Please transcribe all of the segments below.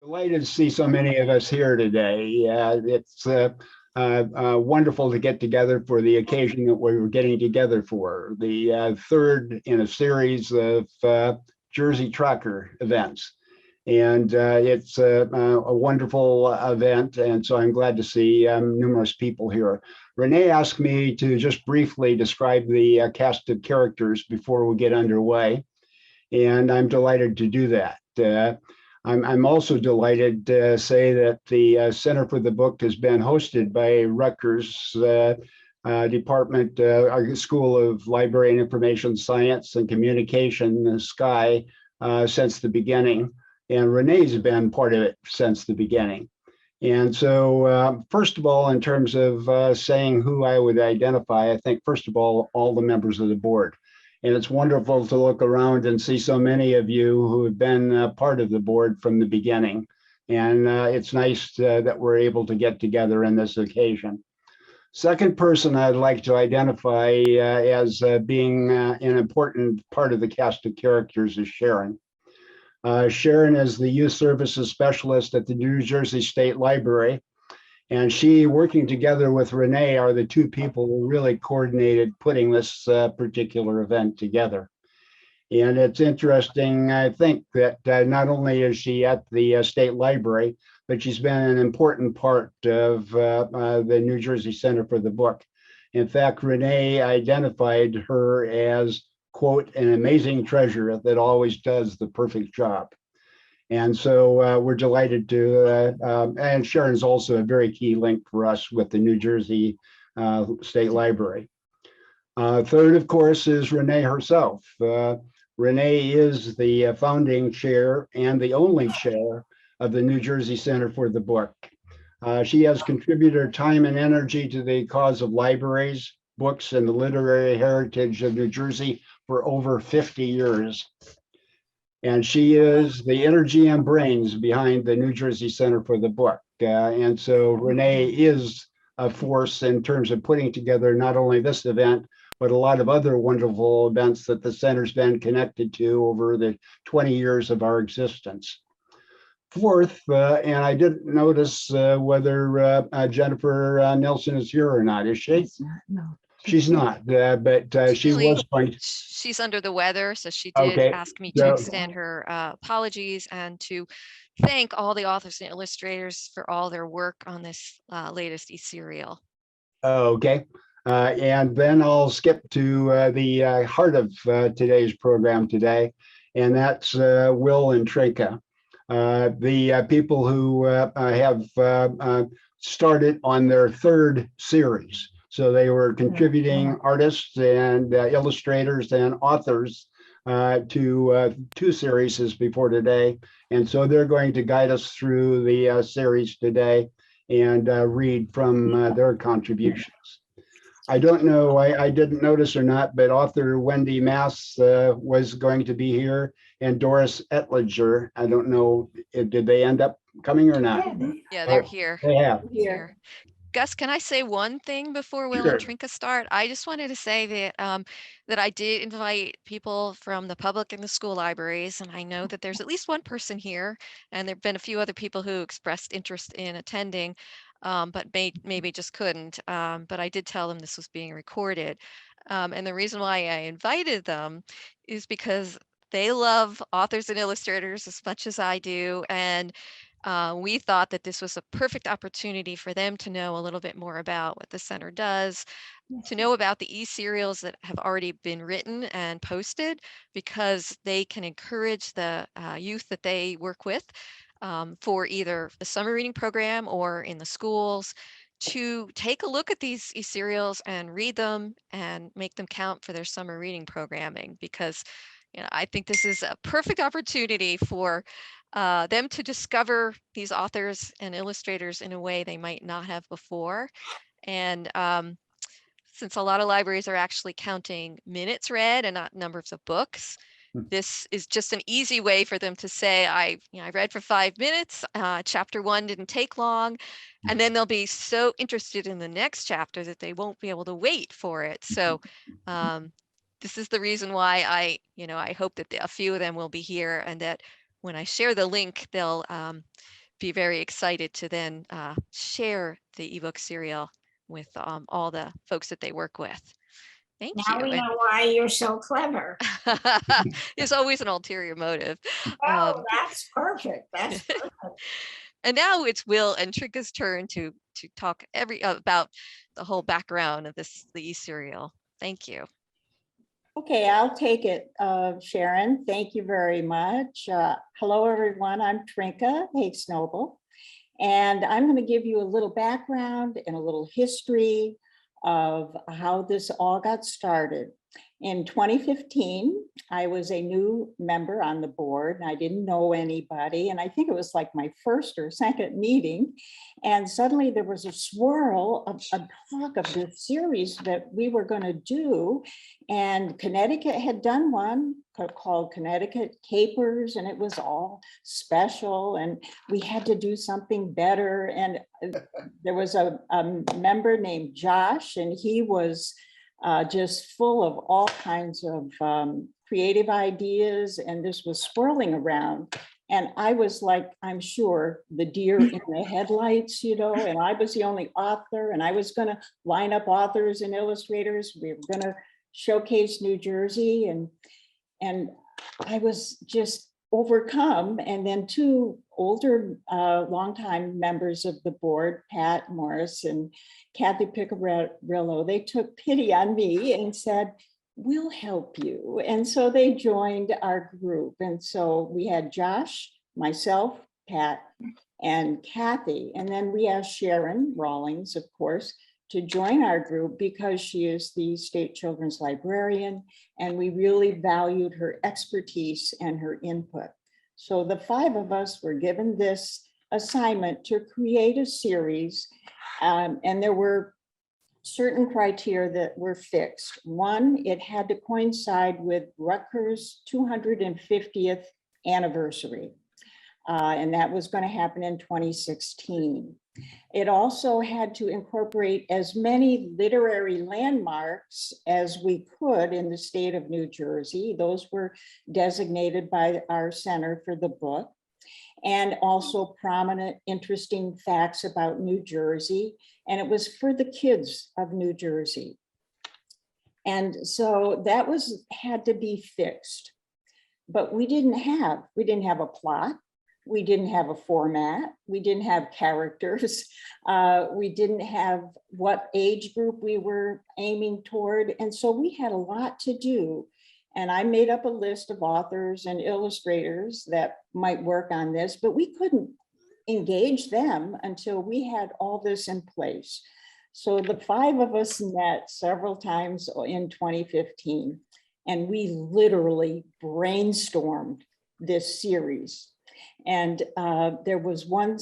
Delighted to see so many of us here today. It's wonderful to get together for the occasion that we were getting together for, the third in a series of Jersey Trucker events. And it's a wonderful event, and so I'm glad to see numerous people here. Renee asked me to just briefly describe the cast of characters before we get underway, and I'm delighted to do that. I'm also delighted to say that the Center for the Book has been hosted by Rutgers Department, School of Library and Information Science and Communication, SCI, since the beginning. And Renee's been part of it since the beginning. And so, first of all, in terms of saying who I would identify, I think, first of all the members of the board. And it's wonderful to look around and see so many of you who have been part of the board from the beginning. And it's nice that we're able to get together on this occasion. Second person I'd like to identify as being an important part of the cast of characters is Sharon. Sharon is the youth services specialist at the New Jersey State Library. And she, working together with Renee, are the two people who really coordinated putting this particular event together. And it's interesting, I think, that not only is she at the State Library, but she's been an important part of the New Jersey Center for the Book. In fact, Renee identified her as, quote, an amazing treasure that always does the perfect job. And so we're delighted to, and Sharon's also a very key link for us with the New Jersey State Library. Third, of course, is Renee herself. Renee is the founding chair and the only chair of the New Jersey Center for the Book. She has contributed her time and energy to the cause of libraries, books, and the literary heritage of New Jersey for over 50 years. And she is the energy and brains behind the New Jersey Center for the Book. And so Renee is a force in terms of putting together not only this event, but a lot of other wonderful events that the center's been connected to over the 20 years of our existence. Fourth, and I didn't notice whether Jennifer Nelson is here or not. Is she? No. She's not, but she was going to. She's under the weather, so she did ask me to extend her apologies and to thank all the authors and illustrators for all their work on this latest e-serial. Okay, and then I'll skip to the heart of today's program today, and that's Will and Trinka, the people who have started on their third series. So they were contributing artists and illustrators and authors to two series before today. And so they're going to guide us through the series today and read from their contributions. I don't know, I didn't notice or not, but author Wendy Mass was going to be here, and Doris Ettinger. I don't know, did they end up coming or not? Yeah, they're here. They have. Here. Gus, can I say one thing before Will and Trinka start? I just wanted to say that that I did invite people from the public and the school libraries, and I know that there's at least one person here, and there've been a few other people who expressed interest in attending, but maybe just couldn't. But I did tell them this was being recorded, and the reason why I invited them is because they love authors and illustrators as much as I do, and we thought that this was a perfect opportunity for them to know a little bit more about what the center does, to know about the e-serials that have already been written and posted, because they can encourage the youth that they work with for either the summer reading program or in the schools to take a look at these e-serials and read them and make them count for their summer reading programming, because I think this is a perfect opportunity for them to discover these authors and illustrators in a way they might not have before. And since a lot of libraries are actually counting minutes read and not numbers of books, this is just an easy way for them to say, I read for 5 minutes, chapter 1 didn't take long, and then they'll be so interested in the next chapter that they won't be able to wait for it. So this is the reason why I hope that a few of them will be here, and that when I share the link, they'll be very excited to then share the ebook serial with all the folks that they work with. Thank Now you. we And know why you're so clever. there's always an ulterior motive. Oh, that's perfect. That's perfect. And now it's Will and Trinka's turn to talk about the whole background of the e-serial. Thank you. Okay, I'll take it, Sharon. Thank you very much. Hello, everyone. I'm Trinka Hakes Noble, and I'm going to give you a little background and a little history of how this all got started. In 2015, I was a new member on the board and I didn't know anybody. And I think it was like my first or second meeting. And suddenly there was a swirl of a talk of this series that we were going to do. And Connecticut had done one called Connecticut Capers, and it was all special. And we had to do something better. And there was a member named Josh, and he was just full of all kinds of creative ideas, and this was swirling around. And I was like, I'm sure, the deer in the headlights, you know, and I was the only author, and I was going to line up authors and illustrators. We were going to showcase New Jersey, and I was just overcome. And then two older longtime members of the board, Pat Morris and Kathy Piccarillo, they took pity on me and said, we'll help you. And so they joined our group. And so we had Josh, myself, Pat, and Kathy. And then we asked Sharon Rawlings, of course, to join our group because she is the state children's librarian, and we really valued her expertise and her input. So the five of us were given this assignment to create a series, and there were certain criteria that were fixed. One, it had to coincide with Rutgers' 250th anniversary, and that was going to happen in 2016. It also had to incorporate as many literary landmarks as we could in the state of New Jersey. Those were designated by our center for the book, and also prominent, interesting facts about New Jersey. And it was for the kids of New Jersey. And so that had to be fixed. But we didn't have a plot. We didn't have a format. We didn't have characters. We didn't have what age group we were aiming toward. And so we had a lot to do. And I made up a list of authors and illustrators that might work on this, but we couldn't engage them until we had all this in place. So the five of us met several times in 2015, and we literally brainstormed this series. And there was one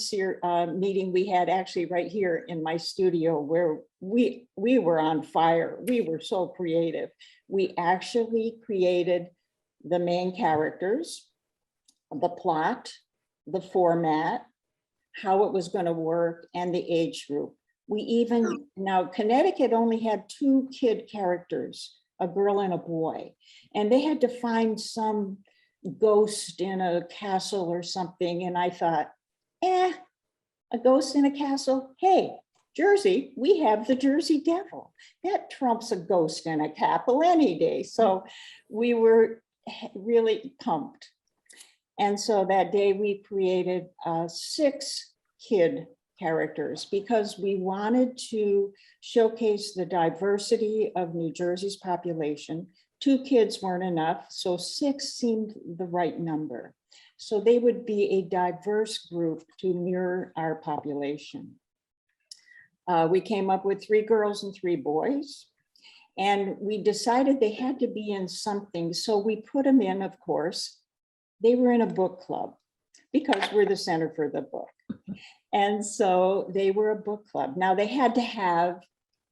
meeting we had actually right here in my studio where we were on fire. We were so creative. We actually created the main characters, the plot, the format, how it was going to work, and the age group. Now Connecticut only had two kid characters, a girl and a boy, and they had to find some ghost in a castle or something. And I thought, a ghost in a castle? Hey, Jersey, we have the Jersey Devil. That trumps a ghost in a castle any day. So we were really pumped. And so that day we created 6 kid characters because we wanted to showcase the diversity of New Jersey's population. 2 kids weren't enough, so 6 seemed the right number. So they would be a diverse group to mirror our population. We came up with 3 girls and 3 boys, and we decided they had to be in something. So we put them in, of course, they were in a book club because we're the center for the book. And so they were a book club. Now they had to have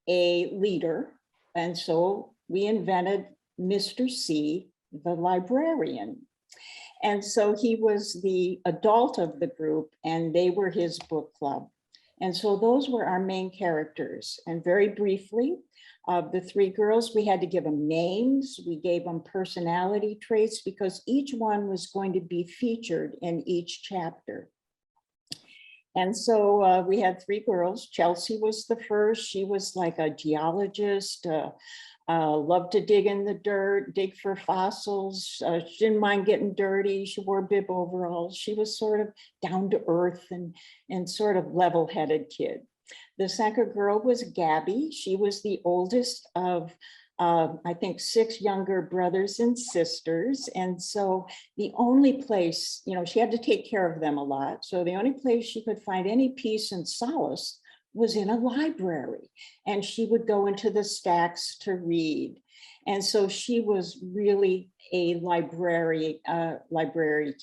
a leader. And so we invented Mr. C, the librarian. And so he was the adult of the group and they were his book club. And so those were our main characters. And very briefly, The three girls, we had to give them names. We gave them personality traits because each one was going to be featured in each chapter. And so we had three girls. Chelsea was the first. She was like a geologist, loved to dig in the dirt, dig for fossils. She didn't mind getting dirty. She wore bib overalls. She was sort of down to earth and sort of level-headed kid. The second girl was Gabby. She was the oldest of I think 6 younger brothers and sisters. And so the only place, you know, she had to take care of them a lot. So the only place she could find any peace and solace was in a library. And she would go into the stacks to read. And so she was really a library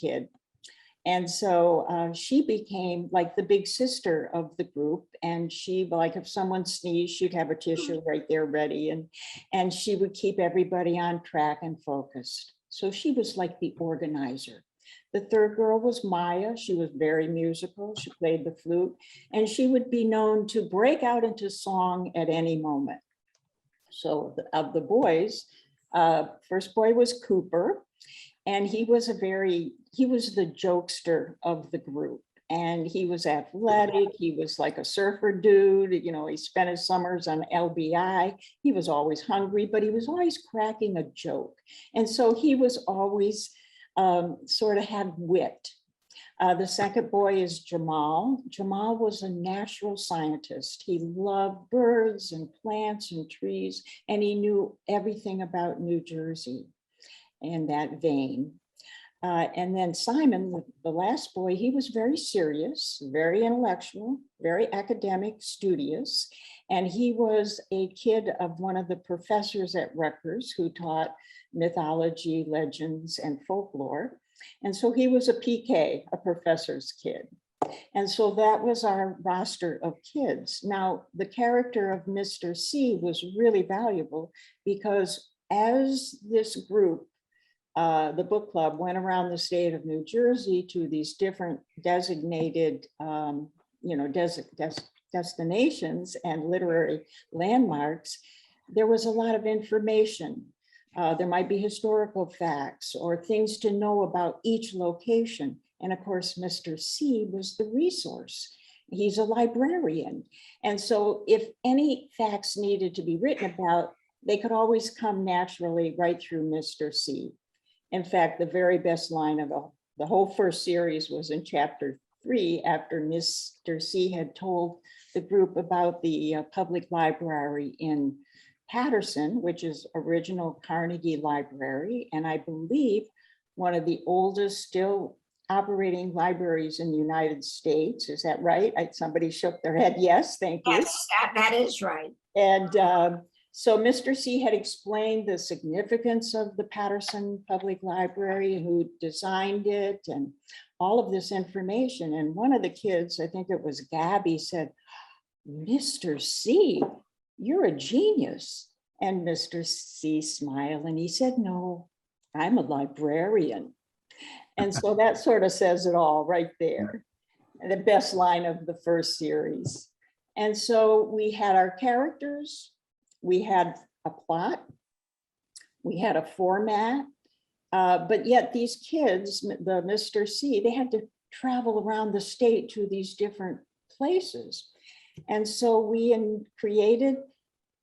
kid. And so she became like the big sister of the group. And she, like, if someone sneezed, she'd have a tissue right there ready. And she would keep everybody on track and focused. So she was like the organizer. The third girl was Maya. She was very musical. She played the flute, and she would be known to break out into song at any moment. So of the boys, first boy was Cooper. And he was the jokester of the group. And he was athletic. He was like a surfer dude. You know, he spent his summers on LBI. He was always hungry, but he was always cracking a joke. And so he was always sort of had wit. The second boy is Jamal. Jamal was a natural scientist. He loved birds and plants and trees, and he knew everything about New Jersey in that vein. And then Simon, the last boy, he was very serious, very intellectual, very academic, studious. And he was a kid of one of the professors at Rutgers who taught mythology, legends, and folklore. And so he was a PK, a professor's kid. And so that was our roster of kids. Now, the character of Mr. C was really valuable because as this group, the book club, went around the state of New Jersey to these different designated, destinations and literary landmarks, there was a lot of information. There might be historical facts or things to know about each location. And of course, Mr. C was the resource. He's a librarian. And so if any facts needed to be written about, they could always come naturally right through Mr. C. In fact, the very best line of the whole first series was in chapter 3, after Mr. C had told the group about the public library in Paterson, which is original Carnegie Library, and I believe one of the oldest still operating libraries in the United States. Is that right? Somebody shook their head. Yes, thank you. Yes, that is right. And so Mr. C had explained the significance of the Paterson Public Library, who designed it, and all of this information. And one of the kids, I think it was Gabby, said, "Mr. C, you're a genius." And Mr. C smiled and he said, "No, I'm a librarian." And so that sort of says it all right there. The best line of the first series. And so we had our characters, we had a plot, we had a format, but yet these kids, the Mr. C, they had to travel around the state to these different places. And so we created,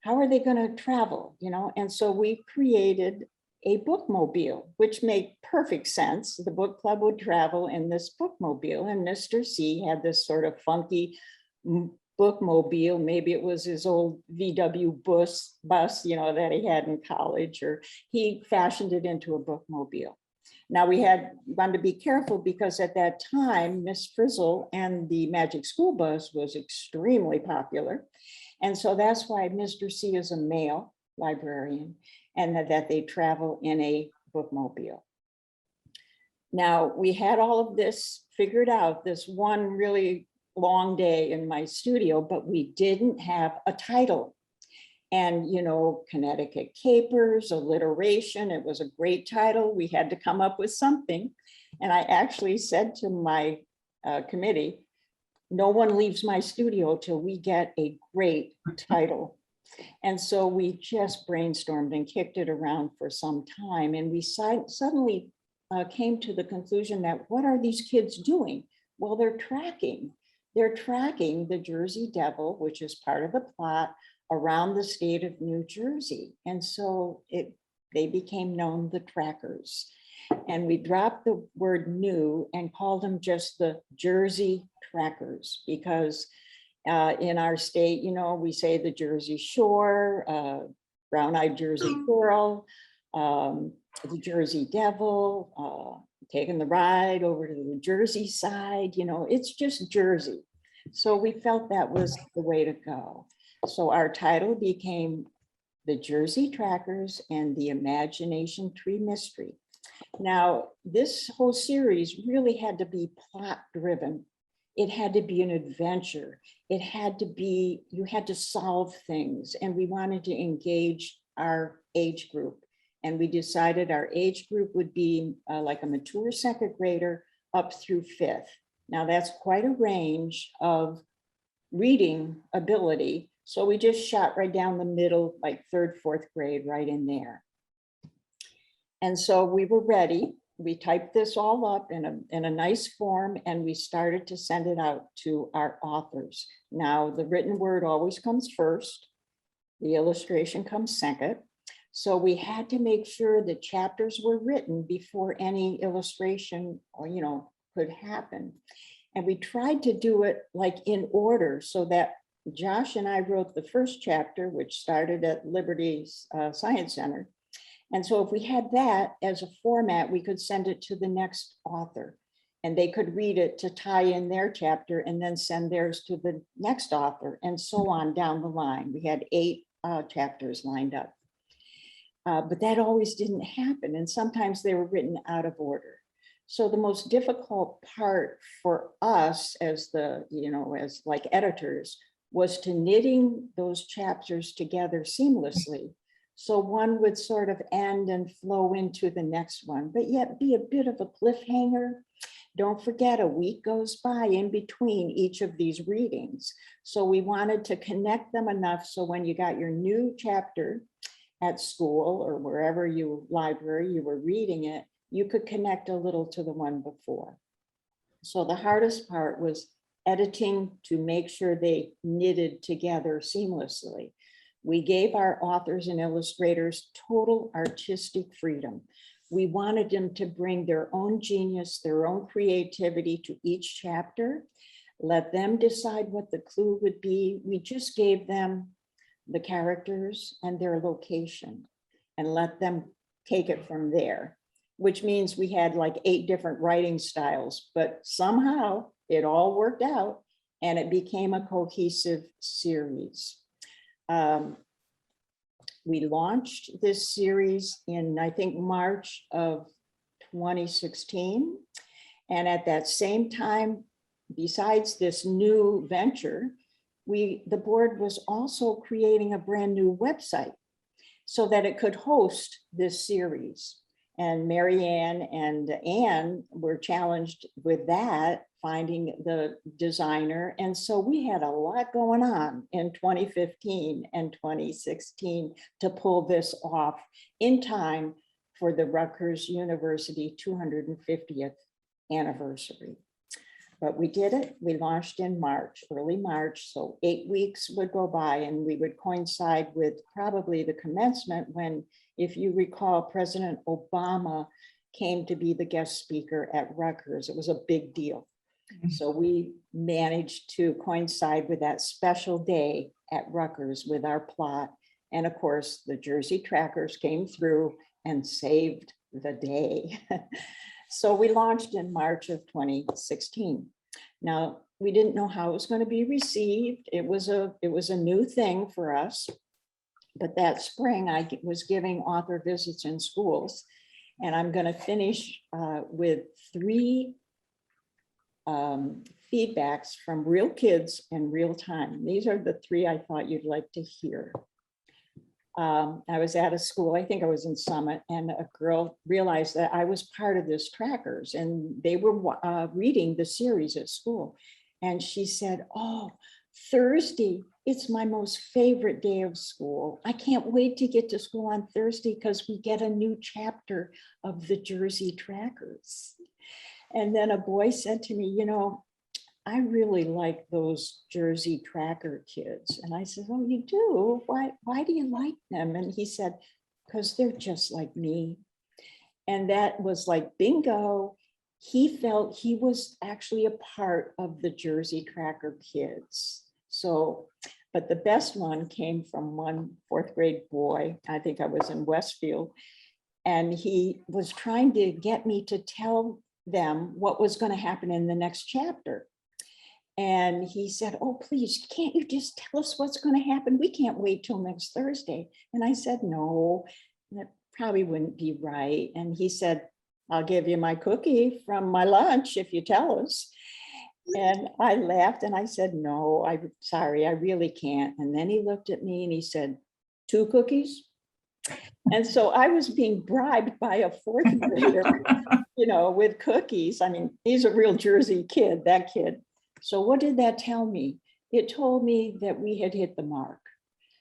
how are they going to travel, you know? And so we created a bookmobile, which made perfect sense. The book club would travel in this bookmobile, and Mr. C had this sort of funky bookmobile. Maybe it was his old VW bus, you know, that he had in college, or he fashioned it into a bookmobile. Now we wanted to be careful because at that time, Miss Frizzle and the Magic School Bus was extremely popular. And so that's why Mr. C is a male librarian, and that they travel in a bookmobile. Now we had all of this figured out this one really long day in my studio, but we didn't have a title. And, you know, Connecticut Capers, alliteration, it was a great title. We had to come up with something. And I actually said to my committee, no one leaves my studio till we get a great title. And so we just brainstormed and kicked it around for some time. And we suddenly came to the conclusion that what are these kids doing? Well, they're tracking the Jersey Devil, which is part of the plot, around the state of New Jersey. And so they became known the Trackers. And we dropped the word new and called them just the Jersey Trackers, because in our state, you know, we say the Jersey Shore, brown-eyed Jersey girl, the Jersey Devil, taking the ride over to the Jersey side, you know, it's just Jersey. So we felt that was the way to go. So our title became The Jersey Trackers and the Imagination Tree Mystery. Now, this whole series really had to be plot driven. It had to be an adventure. It had to be, you had to solve things, and we wanted to engage our age group. And we decided our age group would be like a mature second grader up through fifth. Now that's quite a range of reading ability. So we just shot right down the middle, like third, fourth grade, right in there. And so we were ready. We typed this all up in a nice form, and we started to send it out to our authors. Now, the written word always comes first. The illustration comes second. So we had to make sure the chapters were written before any illustration, or, you know, could happen. And we tried to do it like in order, so that Josh and I wrote the first chapter, which started at Liberty Science Center. And so if we had that as a format, we could send it to the next author, and they could read it to tie in their chapter and then send theirs to the next author, and so on down the line. We had 8 chapters lined up. But that always didn't happen. And sometimes they were written out of order. So the most difficult part for us as as like editors was to knitting those chapters together seamlessly. So one would sort of end and flow into the next one, but yet be a bit of a cliffhanger. Don't forget, a week goes by in between each of these readings. So we wanted to connect them enough so when you got your new chapter at school or wherever library you were reading it, you could connect a little to the one before. So the hardest part was editing to make sure they knitted together seamlessly. We gave our authors and illustrators total artistic freedom. We wanted them to bring their own genius, their own creativity to each chapter. Let them decide what the clue would be. We just gave them the characters and their location and let them take it from there, which means we had like 8 different writing styles, but somehow it all worked out and it became a cohesive series. We launched this series in, I think, March of 2016. And at that same time, besides this new venture, the board was also creating a brand new website so that it could host this series. And Mary Ann and Anne were challenged with that, finding the designer. And so we had a lot going on in 2015 and 2016 to pull this off in time for the Rutgers University 250th anniversary. But we did it. We launched in March, early March. So 8 weeks would go by and we would coincide with probably the commencement when, if you recall, President Obama came to be the guest speaker at Rutgers. It was a big deal. So we managed to coincide with that special day at Rutgers with our plot. And of course, the Jersey Trackers came through and saved the day. So we launched in March of 2016. Now, we didn't know how it was going to be received. It was a new thing for us. But that spring, I was giving author visits in schools. And I'm going to finish with 3 feedbacks from real kids in real time. These are the 3 I thought you'd like to hear. I was at a school, I think I was in Summit, and a girl realized that I was part of this Trackers and they were reading the series at school. And she said, "Oh, Thursday it's my most favorite day of school. I can't wait to get to school on Thursday because we get a new chapter of the Jersey Trackers. And then a boy said to me, you know, I really like those Jersey Tracker kids. And I said, oh, you do? Why do you like them? And he said, because they're just like me. And that was like bingo. He felt he was actually a part of the Jersey Tracker kids. So, but the best one came from one fourth grade boy. I think I was in Westfield. And he was trying to get me to tell them what was going to happen in the next chapter. And he said, oh, please, can't you just tell us what's going to happen? We can't wait till next Thursday. And I said, no, that probably wouldn't be right. And he said, I'll give you my cookie from my lunch if you tell us. And I laughed and I said, no, I'm sorry, I really can't. And then he looked at me and he said, 2 cookies? And so I was being bribed by a fourth grader, you know, with cookies. I mean, he's a real Jersey kid, that kid. So what did that tell me? It told me that we had hit the mark,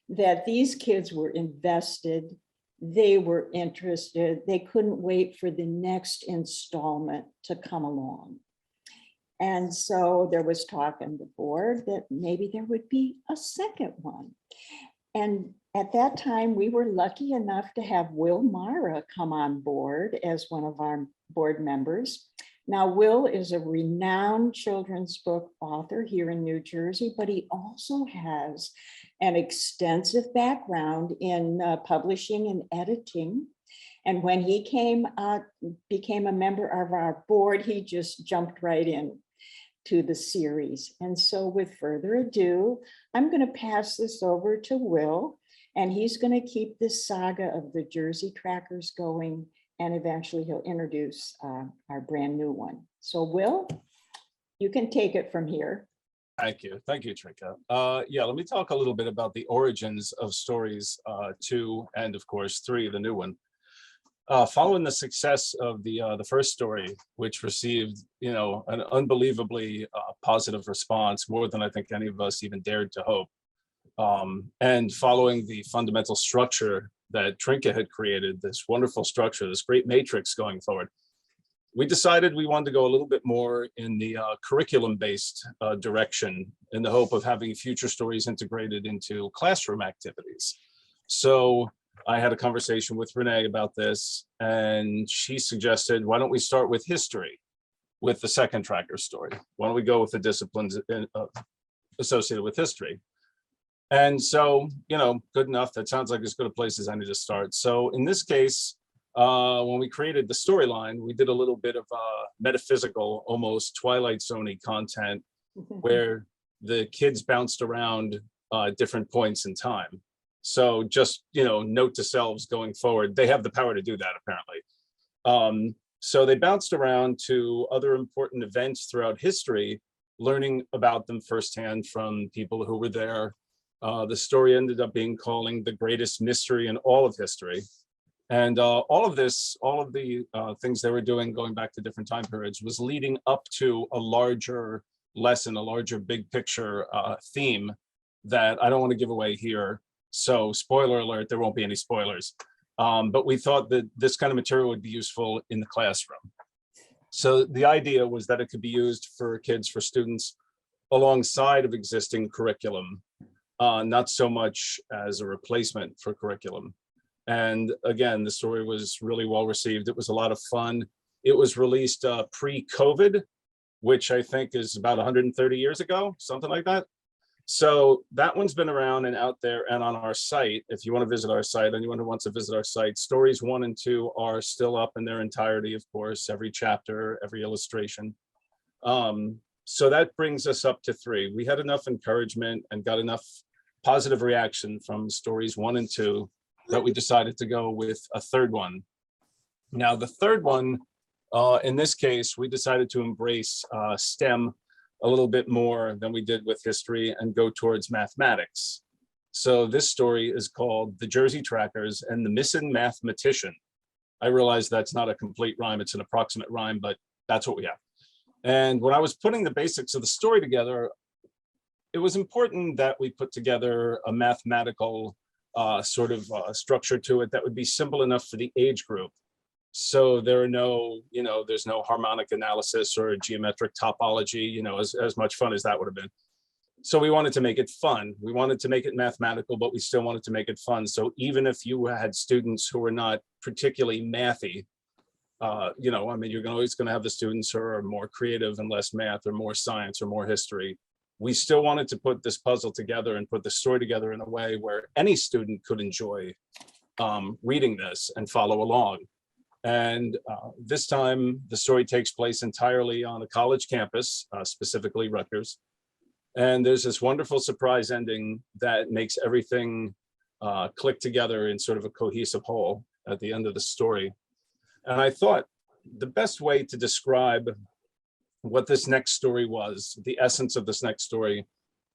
that these kids were invested, they were interested, they couldn't wait for the next installment to come along. And so there was talk on the board that maybe there would be a second one. And at that time, we were lucky enough to have Will Mara come on board as one of our board members. Now, Will is a renowned children's book author here in New Jersey, but he also has an extensive background in publishing and editing. And when he became a member of our board, he just jumped right in to the series. And so with further ado, I'm going to pass this over to Will, and he's going to keep this saga of the Jersey Trackers going. And eventually he'll introduce our brand new one. So Will, you can take it from here. Thank you, Trinka. Yeah, let me talk a little bit about the origins of stories 2 and of course 3, the new one. Following the success of the first story, which received, you know, an unbelievably positive response, more than I think any of us even dared to hope, and following the fundamental structure that Trinka had created, this wonderful structure, this great matrix going forward, we decided we wanted to go a little bit more in the curriculum-based direction in the hope of having future stories integrated into classroom activities. So I had a conversation with Renee about this, and she suggested, why don't we start with history with the second tracker story? Why don't we go with the disciplines associated with history? And so, you know, good enough. That sounds like as good a place as any to start. So in this case, when we created the storyline, we did a little bit of metaphysical, almost Twilight Zone-y content where the kids bounced around different points in time. So just, you know, note to selves going forward, they have the power to do that apparently. So they bounced around to other important events throughout history, learning about them firsthand from people who were there. The story ended up being called The Greatest Mystery in All of History. And all of the things they were doing going back to different time periods was leading up to a larger lesson, a larger big picture theme that I don't want to give away here. So spoiler alert, there won't be any spoilers. But we thought that this kind of material would be useful in the classroom. So the idea was that it could be used for kids, for students, alongside of existing curriculum, not so much as a replacement for curriculum. And again, the story was really well received. It was a lot of fun. It was released pre-COVID, which I think is about 130 years ago, something like that. So that one's been around and out there and on our site. If you want to visit our site, anyone who wants to visit our site, stories 1 and 2 are still up in their entirety, of course, every chapter, every illustration. So that brings us up to 3. We had enough encouragement and got enough positive reaction from stories 1 and 2 that we decided to go with a third one. Now, the third one, in this case, we decided to embrace STEM a little bit more than we did with history and go towards mathematics. So this story is called The Jersey Trackers and the Missin Mathematician. I realize that's not a complete rhyme, it's an approximate rhyme, but that's what we have. And when I was putting the basics of the story together, it was important that we put together a mathematical structure to it that would be simple enough for the age group. So there are no, there's no harmonic analysis or geometric topology, as much fun as that would have been. So we wanted to make it fun. We wanted to make it mathematical, but we still wanted to make it fun. So even if you had students who were not particularly mathy, you're always going to have the students who are more creative and less math, or more science, or more history. We still wanted to put this puzzle together and put the story together in a way where any student could enjoy reading this and follow along. And this time, the story takes place entirely on a college campus, specifically Rutgers. And there's this wonderful surprise ending that makes everything click together in sort of a cohesive whole at the end of the story. And I thought the best way to describe what this next story was, the essence of this next story,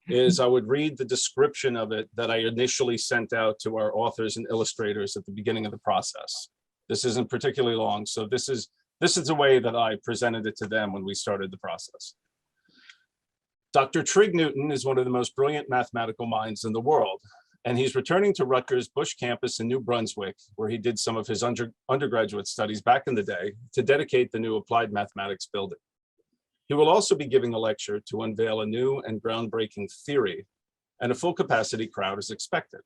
is I would read the description of it that I initially sent out to our authors and illustrators at the beginning of the process. This isn't particularly long, so this is the way that I presented it to them when we started the process. Dr. Trigg Newton is one of the most brilliant mathematical minds in the world, and he's returning to Rutgers Bush campus in New Brunswick, where he did some of his undergraduate studies back in the day, to dedicate the new applied mathematics building. He will also be giving a lecture to unveil a new and groundbreaking theory, and a full capacity crowd is expected.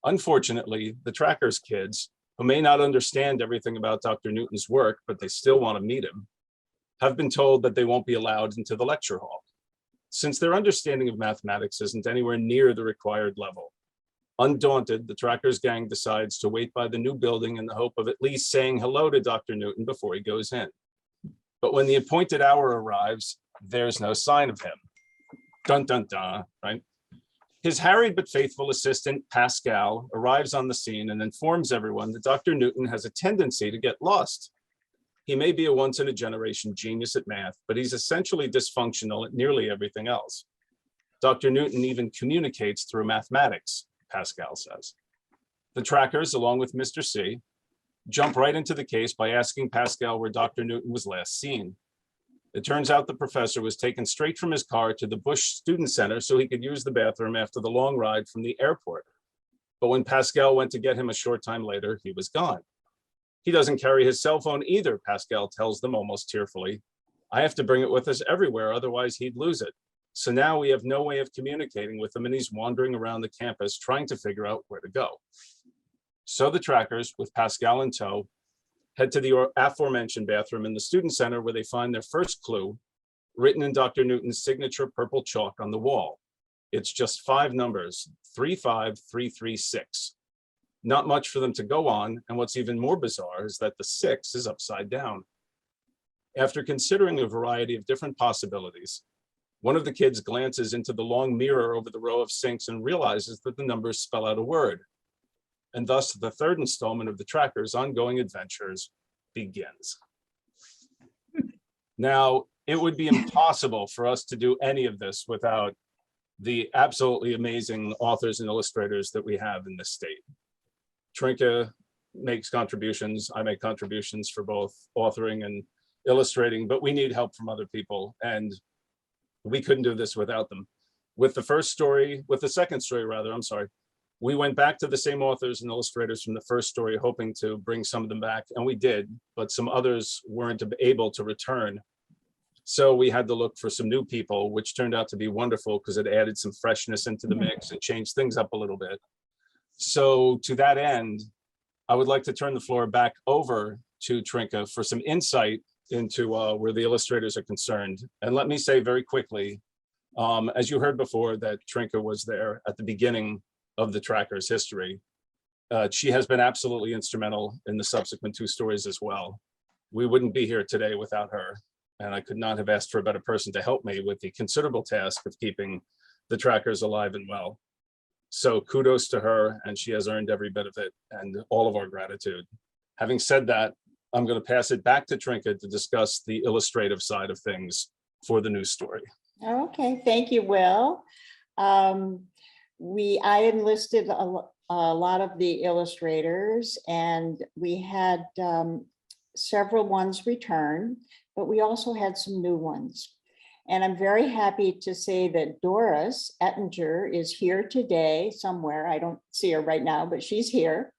Unfortunately, the Trackers kids, who may not understand everything about Dr. Newton's work, but they still want to meet him, have been told that they won't be allowed into the lecture hall, since their understanding of mathematics isn't anywhere near the required level. Undaunted, the Trackers gang decides to wait by the new building in the hope of at least saying hello to Dr. Newton before he goes in. But when the appointed hour arrives, there's no sign of him. Dun, dun, dun, right? His harried but faithful assistant, Pascal, arrives on the scene and informs everyone that Dr. Newton has a tendency to get lost. He may be a once-in-a-generation genius at math, but he's essentially dysfunctional at nearly everything else. Dr. Newton even communicates through mathematics, Pascal says. The Trackers, along with Mr. C, jump right into the case by asking Pascal where Dr. Newton was last seen. It turns out the professor was taken straight from his car to the Bush Student Center so he could use the bathroom after the long ride from the airport. But when Pascal went to get him a short time later, he was gone. He doesn't carry his cell phone either, Pascal tells them almost tearfully. I have to bring it with us everywhere, otherwise he'd lose it. So now we have no way of communicating with him, and he's wandering around the campus trying to figure out where to go. So the Trackers, with Pascal in tow, head to the aforementioned bathroom in the student center, where they find their first clue written in Dr. Newton's signature purple chalk on the wall. It's just 5 numbers, 35336. Not much for them to go on, and what's even more bizarre is that the 6 is upside down. After considering a variety of different possibilities, one of the kids glances into the long mirror over the row of sinks and realizes that the numbers spell out a word. And thus the third installment of the Trackers' ongoing adventures begins. Now, it would be impossible for us to do any of this without the absolutely amazing authors and illustrators that we have in this state. Trinka makes contributions, I make contributions for both authoring and illustrating, but we need help from other people, and we couldn't do this without them. With the second story, we went back to the same authors and illustrators from the first story, hoping to bring some of them back, and we did, but some others weren't able to return. So we had to look for some new people, which turned out to be wonderful because it added some freshness into the mix and changed things up a little bit. So to that end, I would like to turn the floor back over to Trinka for some insight into where the illustrators are concerned. And let me say very quickly, as you heard before, that Trinka was there at the beginning of the Trackers' history. She has been absolutely instrumental in the subsequent 2 stories as well. We wouldn't be here today without her, and I could not have asked for a better person to help me with the considerable task of keeping the Trackers alive and well. So kudos to her, and she has earned every bit of it and all of our gratitude. Having said that, I'm going to pass it back to Trinka to discuss the illustrative side of things for the new story. Okay, thank you, Will. I enlisted a lot of the illustrators, and we had several ones return, but we also had some new ones. And I'm very happy to say that Doris Ettinger is here today somewhere. I don't see her right now, but she's here.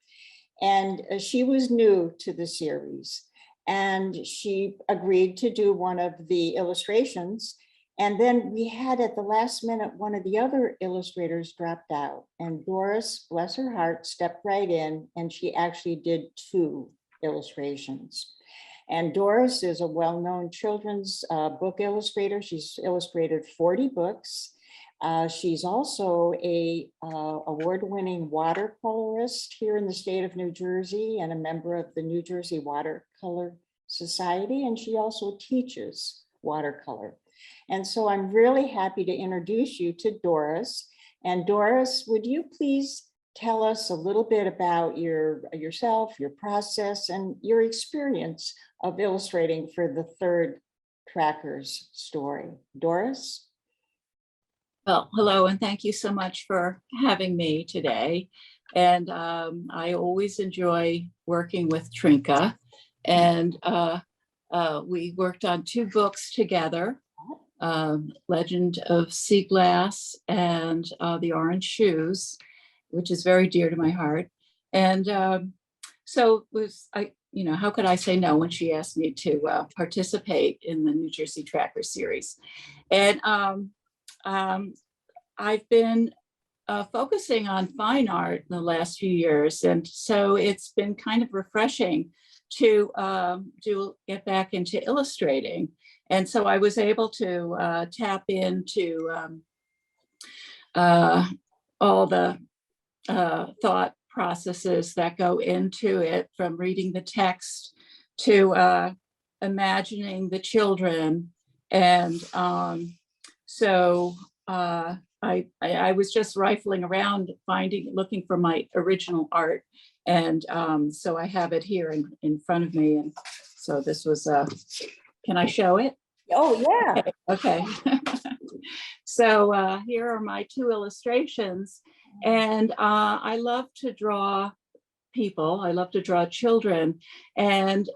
And she was new to the series. And she agreed to do one of the illustrations. And then we had at the last minute, one of the other illustrators dropped out. And Doris, bless her heart, stepped right in, and she actually did 2 illustrations. And Doris is a well-known children's book illustrator. She's illustrated 40 books. She's also a award-winning watercolorist here in the state of New Jersey and a member of the New Jersey Watercolor Society. And she also teaches watercolor. And so I'm really happy to introduce you to Doris. And Doris, would you please tell us a little bit about yourself, your process, and your experience of illustrating for the 3rd Trackers story? Doris? Well, hello, and thank you so much for having me today. And I always enjoy working with Trinka. And we worked on 2 books together, Legend of Sea Glass and The Orange Shoes, which is very dear to my heart. And so how could I say no when she asked me to participate in the New Jersey Tracker series? And I've been focusing on fine art in the last few years. And so it's been kind of refreshing to get back into illustrating. And so I was able to tap into all the thought processes that go into it, from reading the text to imagining the children. And so I was just rifling around, looking for my original art. And so I have it here in front of me. And so this was, can I show it? Oh, yeah. Okay. So here are my 2 illustrations. And I love to draw people. I love to draw children. And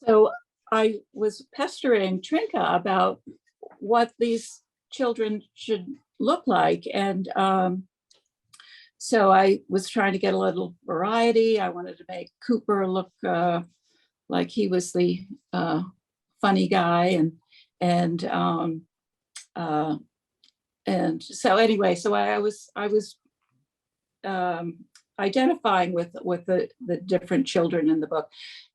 so I was pestering Trinka about what these children should look like. And so I was trying to get a little variety. I wanted to make Cooper look like he was the funny guy. And so anyway, so I was identifying with the different children in the book.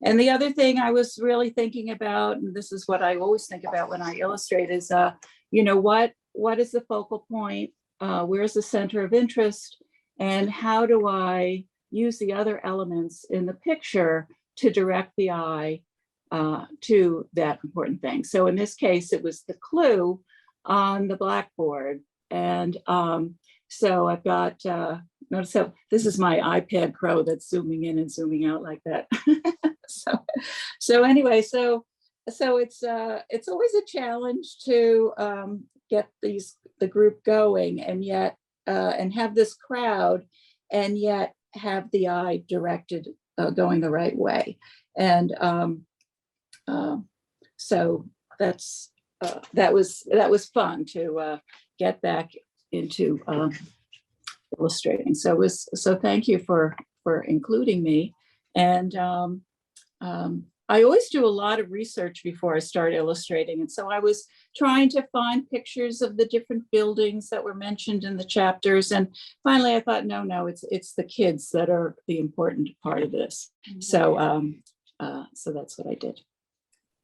And the other thing I was really thinking about, and this is what I always think about when I illustrate, is what is the focal point? Where's the center of interest? And how do I use the other elements in the picture to direct the eye to that important thing? So in this case, it was the clue on the blackboard. And so I've got, so this is my iPad Pro that's zooming in and zooming out like that. so anyway, so it's always a challenge to get the group going, and yet and have this crowd, and yet have the eye directed going the right way. And so that was fun to get back into illustrating. So thank you for including me. And I always do a lot of research before I start illustrating. And so I was trying to find pictures of the different buildings that were mentioned in the chapters. And finally I thought, no, it's the kids that are the important part of this. So that's what I did.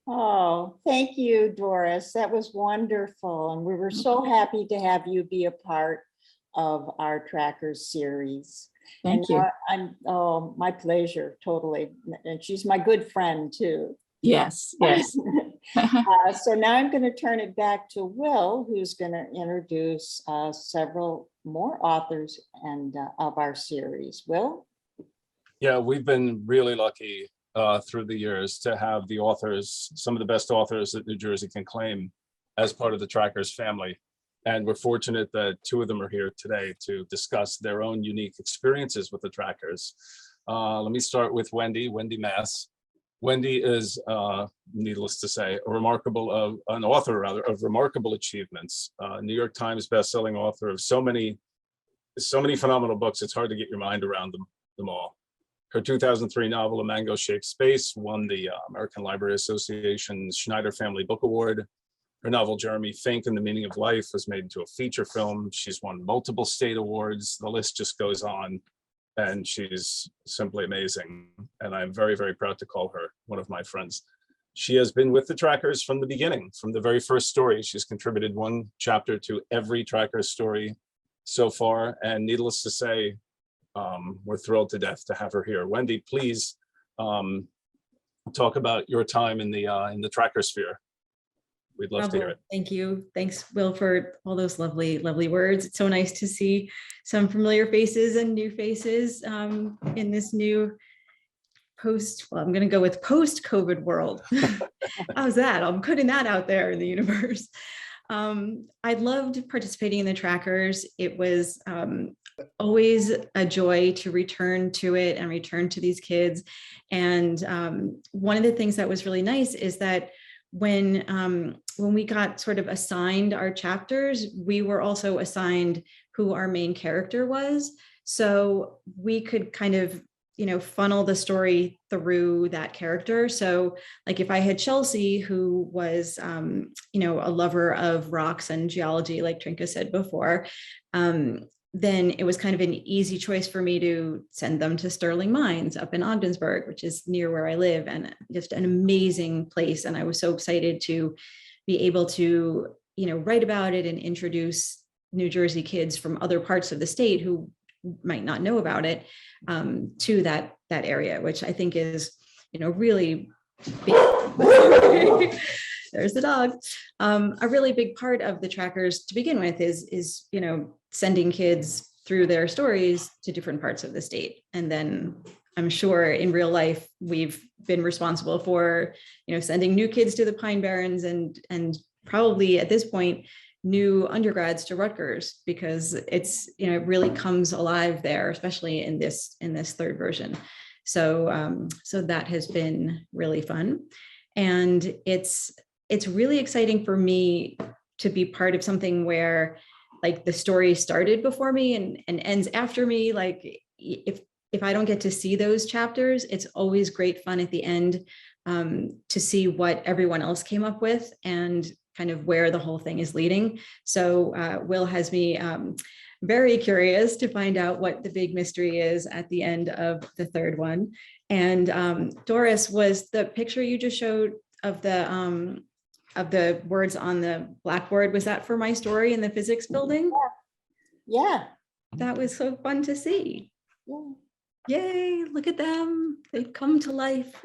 Oh, thank you, Doris. That was wonderful. And we were so happy to have you be a part of our Trackers series. Thank you. Oh, my pleasure, totally. And she's my good friend too. Yes. So now I'm going to turn it back to Will, who's going to introduce several more authors and of our series. Will? Yeah, we've been really lucky through the years to have the authors, some of the best authors that New Jersey can claim, as part of the Trackers family. And we're fortunate that 2 of them are here today to discuss their own unique experiences with the Trackers. Let me start with Wendy Mass. Wendy is, needless to say, an author rather of remarkable achievements. New York Times bestselling author of so many phenomenal books. It's hard to get your mind around them all. Her 2003 novel, A Mango-Shaped Space, won the American Library Association's Schneider Family Book Award. Her novel, Jeremy Fink and the Meaning of Life, was made into a feature film. She's won multiple state awards. The list just goes on. And she's simply amazing. And I'm very, very proud to call her one of my friends. She has been with the Trackers from the beginning, from the very first story. She's contributed one chapter to every Trackers story so far. And needless to say, we're thrilled to death to have her here. Wendy, please talk about your time in the Tracker sphere. We'd love to hear it. Thank you. Thanks, Will, for all those lovely, lovely words. It's so nice to see some familiar faces and new faces in this new I'm going to go with post-COVID world. How's that? I'm putting that out there in the universe. I loved participating in the Trackers. It was always a joy to return to it and return to these kids. And one of the things that was really nice is that when we got sort of assigned our chapters, we were also assigned who our main character was. So we could kind of, funnel the story through that character. So like if I had Chelsea, who was, a lover of rocks and geology, like Trinka said before, then it was kind of an easy choice for me to send them to Sterling Mines up in Ogdensburg, which is near where I live, and just an amazing place. And I was so excited to be able to, write about it and introduce New Jersey kids from other parts of the state who might not know about it to that area, which I think is, really big. There's the dog. A really big part of the Trackers to begin with is sending kids through their stories to different parts of the state. And then I'm sure in real life, we've been responsible for, sending new kids to the Pine Barrens and probably at this point, new undergrads to Rutgers, because it's, it really comes alive there, especially in this third version. So, so that has been really fun. And it's really exciting for me to be part of something where like the story started before me and ends after me. Like if I don't get to see those chapters, it's always great fun at the end to see what everyone else came up with and kind of where the whole thing is leading. So Will has me very curious to find out what the big mystery is at the end of the third one. And Doris, was the picture you just showed of the words on the blackboard, was that for my story in the physics building? Yeah. That was so fun to see. Yeah. Yay, look at them. They've come to life.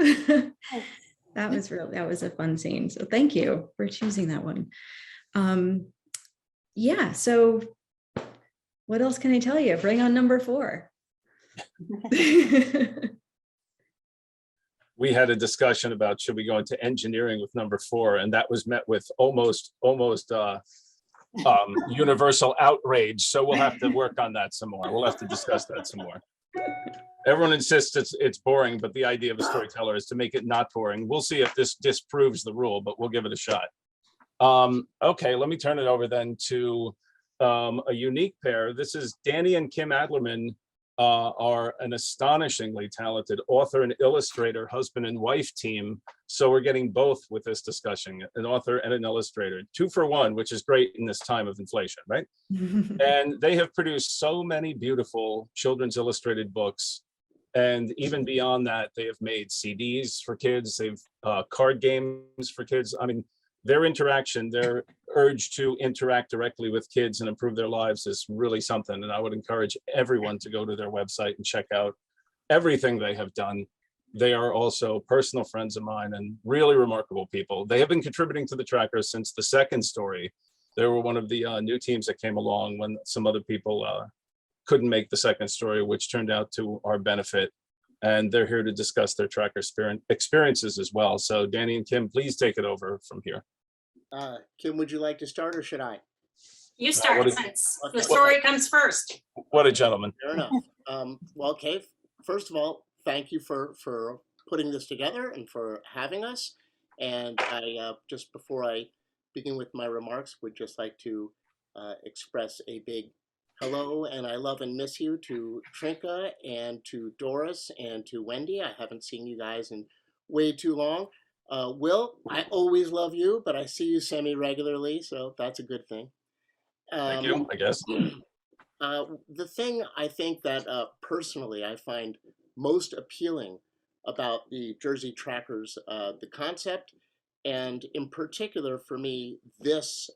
That was a fun scene. So thank you for choosing that one. Yeah, so what else can I tell you? Bring on number 4. We had a discussion about should we go into engineering with number 4, and that was met with almost universal outrage. So we'll have to work on that some more. We'll have to discuss that some more. Everyone insists it's boring, but the idea of a storyteller is to make it not boring. We'll see if this disproves the rule, but we'll give it a shot. Okay, let me turn it over then to a unique pair. This is Danny and Kim Adlerman. Are an astonishingly talented author and illustrator, husband and wife team. So we're getting both with this discussion, an author and an illustrator, 2 for 1, which is great in this time of inflation, right? And they have produced so many beautiful children's illustrated books. And even beyond that, they have made CDs for kids. They've card games for kids. I mean, their interaction, their urge to interact directly with kids and improve their lives is really something. And I would encourage everyone to go to their website and check out everything they have done. They are also personal friends of mine and really remarkable people. They have been contributing to the Trackers since the second story. They were one of the new teams that came along when some other people couldn't make the second story, which turned out to our benefit. And they're here to discuss their Tracker experiences as well. So Danny and Kim, please take it over from here. Kim, would you like to start or should I? You start since the story comes first. What a gentleman. Fair enough. Well, okay. First of all, thank you for putting this together and for having us. And I, just before I begin with my remarks, would just like to express a big hello and I love and miss you to Trinka and to Doris and to Wendy. I haven't seen you guys in way too long. Will, I always love you, but I see you semi-regularly, so that's a good thing. Thank you, I guess. The thing I think that personally I find most appealing about the Jersey Trackers, the concept, and in particular for me, this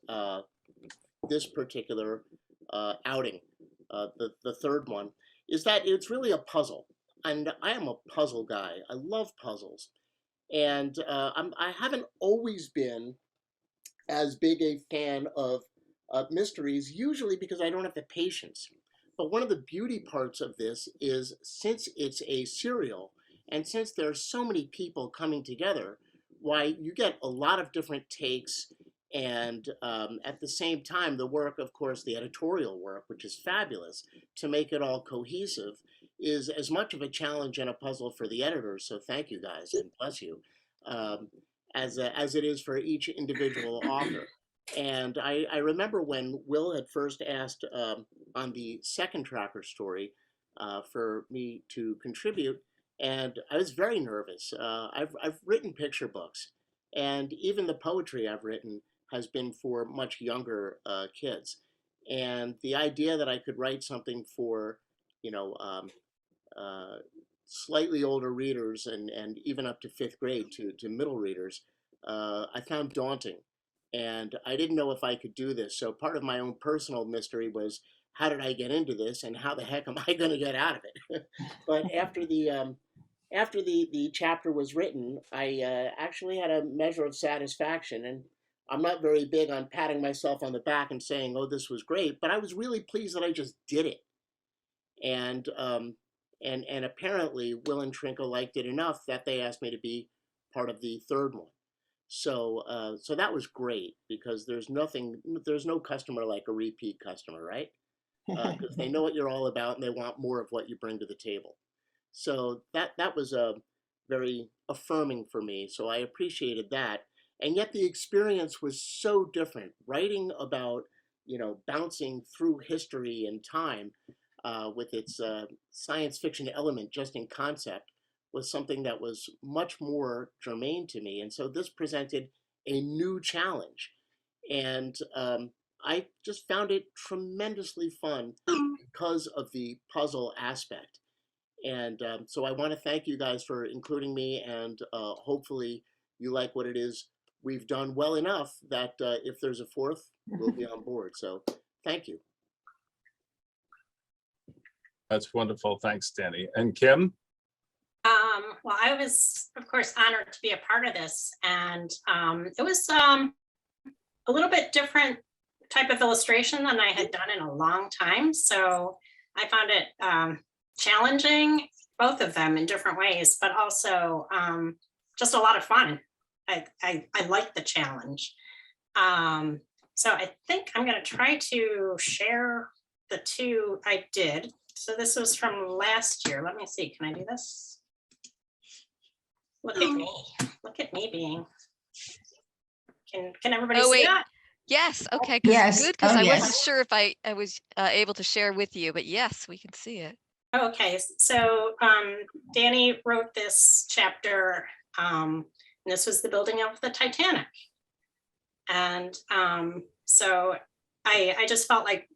particular outing, the third one, is that it's really a puzzle. And I am a puzzle guy. I love puzzles. And I haven't always been as big a fan of mysteries, usually because I don't have the patience. But one of the beauty parts of this is, since it's a serial, and since there's so many people coming together, why you get a lot of different takes, and at the same time, the work, of course, the editorial work, which is fabulous, to make it all cohesive, is as much of a challenge and a puzzle for the editors. So thank you guys, and bless you, as it is for each individual author. And I remember when Will had first asked on the second Tracker story for me to contribute, and I was very nervous. I've written picture books, and even the poetry I've written has been for much younger kids. And the idea that I could write something for, slightly older readers and even up to 5th grade to middle readers, I found daunting. And I didn't know if I could do this. So part of my own personal mystery was, how did I get into this, and how the heck am I going to get out of it? But after the chapter was written, I actually had a measure of satisfaction. And I'm not very big on patting myself on the back and saying, oh, this was great, but I was really pleased that I just did it. And apparently Will and Trinka liked it enough that they asked me to be part of the third one. So so that was great, because there's no customer like a repeat customer, right? Because they know what you're all about and they want more of what you bring to the table. So that was very affirming for me. So I appreciated that. And yet the experience was so different. Writing about, bouncing through history and time with its science fiction element just in concept was something that was much more germane to me. And so this presented a new challenge. And I just found it tremendously fun because of the puzzle aspect. And so I want to thank you guys for including me, and hopefully you like what it is we've done well enough that if there's a fourth, we'll be on board. So thank you. That's wonderful. Thanks, Danny. And Kim? Well, I was, of course, honored to be a part of this, and it was a little bit different type of illustration than I had done in a long time. So I found it challenging, both of them in different ways, but also just a lot of fun. I like the challenge. So I think I'm going to try to share the two I did. So this was from last year. Let me see. Can I do this? Look at me. Look at me being. Can everybody see that? Yes. Okay. Yes. Good, because Oh, I yes. wasn't sure if I was able to share with you, but yes, we can see it. Okay, so Danny wrote this chapter, and this was the building of the Titanic. And so I just felt like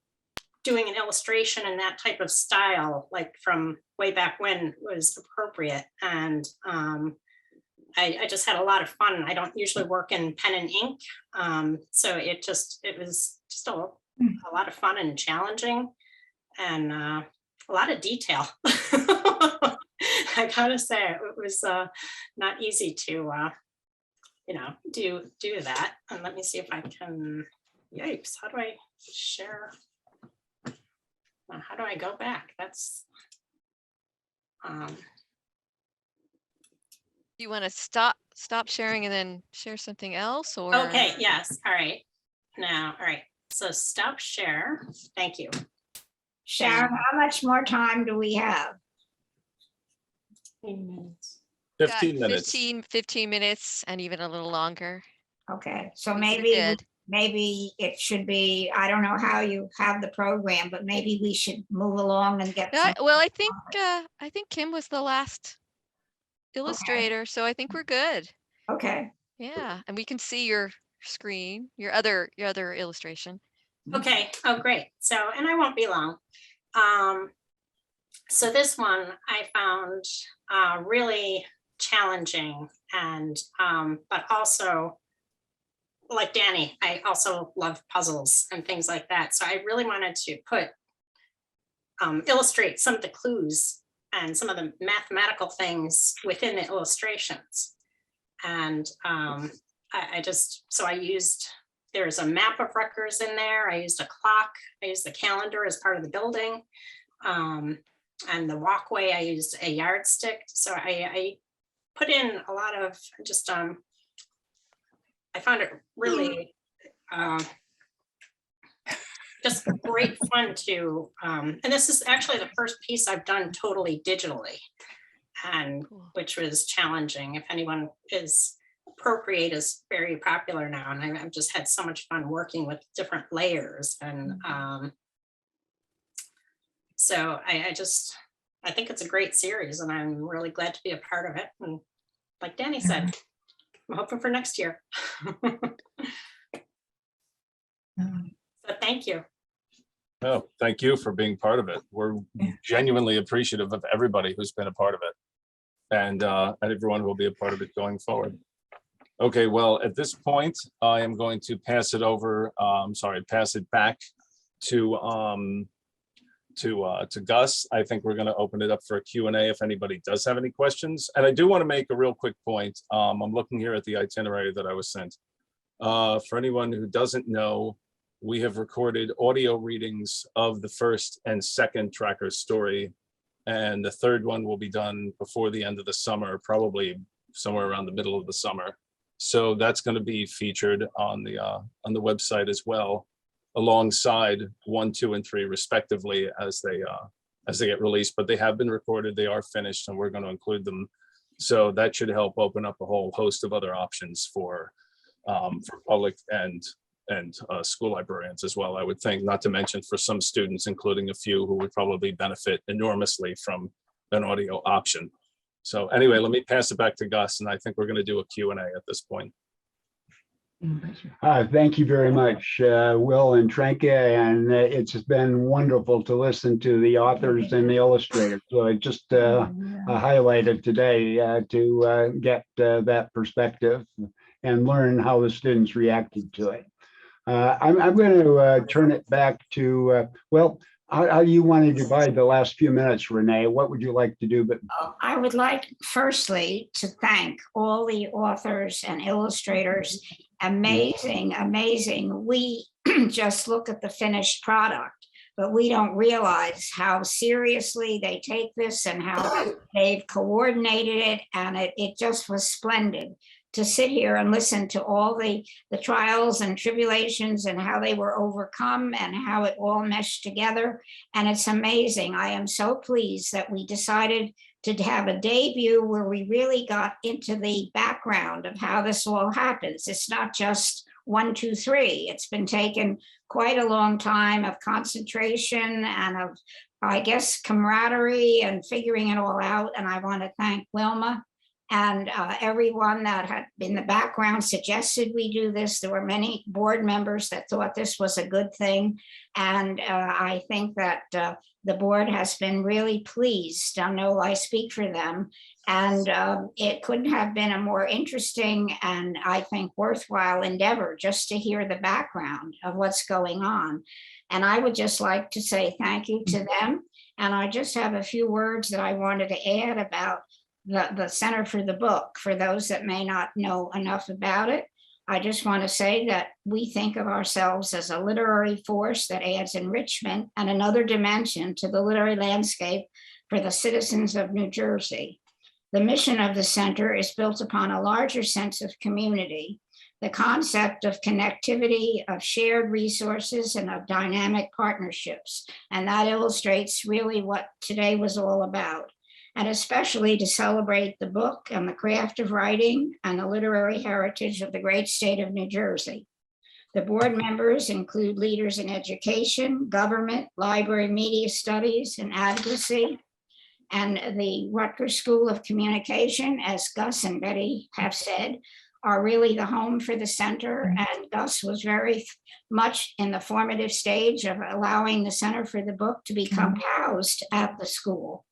doing an illustration in that type of style, like from way back when, was appropriate. And I just had a lot of fun. I don't usually work in pen and ink. So it was just a lot of fun and challenging, and a lot of detail. I gotta say, it was not easy to do that. And let me see if I can. Yikes! How do I share? How do I go back? That's Do you want to stop sharing and then share something else, or? okay. Yes. All right. Now, all right. So stop share. Thank you. Sharon, how much more time do we have? 10 minutes. got 15 minutes. 15 minutes and even a little longer. Okay, so We're maybe, good. maybe it should be, I don't know how you have the program, but maybe we should move along and get some. Well, I think Kim was the last illustrator, so I think we're good. Okay, Yeah, and we can see your screen, your other illustration. Okay, oh, great. So, and I won't be long. So this one I found really challenging, and but also, like Danny, I also love puzzles and things like that. So I really wanted to illustrate some of the clues and some of the mathematical things within the illustrations. And there's a map of Rutgers in there. I used a clock. I used the calendar as part of the building. And the walkway, I used a yardstick. So I put in a lot of just, I found it really just great fun to, and this is actually the first piece I've done totally digitally, and Cool. which was challenging. If anyone is, Procreate is very popular now, and I've just had so much fun working with different layers. And so I think it's a great series, and I'm really glad to be a part of it. And like Danny said, I'm hoping for next year. So thank you. Oh, thank you for being part of it. We're genuinely appreciative of everybody who's been a part of it, and everyone who will be a part of it going forward. Okay, well, at this point, I am going to pass it over. Pass it back to Gus. I think we're going to open it up for a Q&A if anybody does have any questions. And I do want to make a real quick point. I'm looking here at the itinerary that I was sent. For anyone who doesn't know, we have recorded audio readings of the first and second tracker story, and the third one will be done before the end of the summer, probably somewhere around the middle of the summer. So that's going to be featured on the website as well, alongside 1, 2, and 3 respectively as they get released. But they have been recorded, they are finished, and we're going to include them. So that should help open up a whole host of other options for public and school librarians as well, I would think, not to mention for some students, including a few who would probably benefit enormously from an audio option. So anyway, let me pass it back to Gus, and I think we're going to do a Q&A at this point. Thank you very much, Will and Trenka, and it's been wonderful to listen to the authors and the illustrators. So I just highlighted today to get that perspective and learn how the students reacted to it. I'm going to turn it back to, well, how do you want to divide the last few minutes, Renee? What would you like to do? But I would like firstly to thank all the authors and illustrators. Amazing, amazing. We just look at the finished product, but we don't realize how seriously they take this and how they've coordinated it. And it just was splendid to sit here and listen to all the trials and tribulations and how they were overcome and how it all meshed together. And it's amazing. I am so pleased that we decided to have a debut where we really got into the background of how this all happens. It's not just 1, 2, 3. It's been taken quite a long time of concentration and of, I guess, camaraderie and figuring it all out. And I want to thank Wilma and everyone that had in the background suggested we do this. There were many board members that thought this was a good thing. And I think that the board has been really pleased. I know I speak for them. And it couldn't have been a more interesting and I think worthwhile endeavor just to hear the background of what's going on. And I would just like to say thank you to them. And I just have a few words that I wanted to add about the Center for the Book. For those that may not know enough about it, I just want to say that we think of ourselves as a literary force that adds enrichment and another dimension to the literary landscape for the citizens of New Jersey. The mission of the center is built upon a larger sense of community, the concept of connectivity, of shared resources, and of dynamic partnerships. And that illustrates really what today was all about. and especially to celebrate the book and the craft of writing and the literary heritage of the great state of New Jersey. The board members include leaders in education, government, library, media studies, and advocacy, and the Rutgers School of Communication, as Gus and Betty have said, are really the home for the center. And Gus was very much in the formative stage of allowing the Center for the Book to become housed at the school.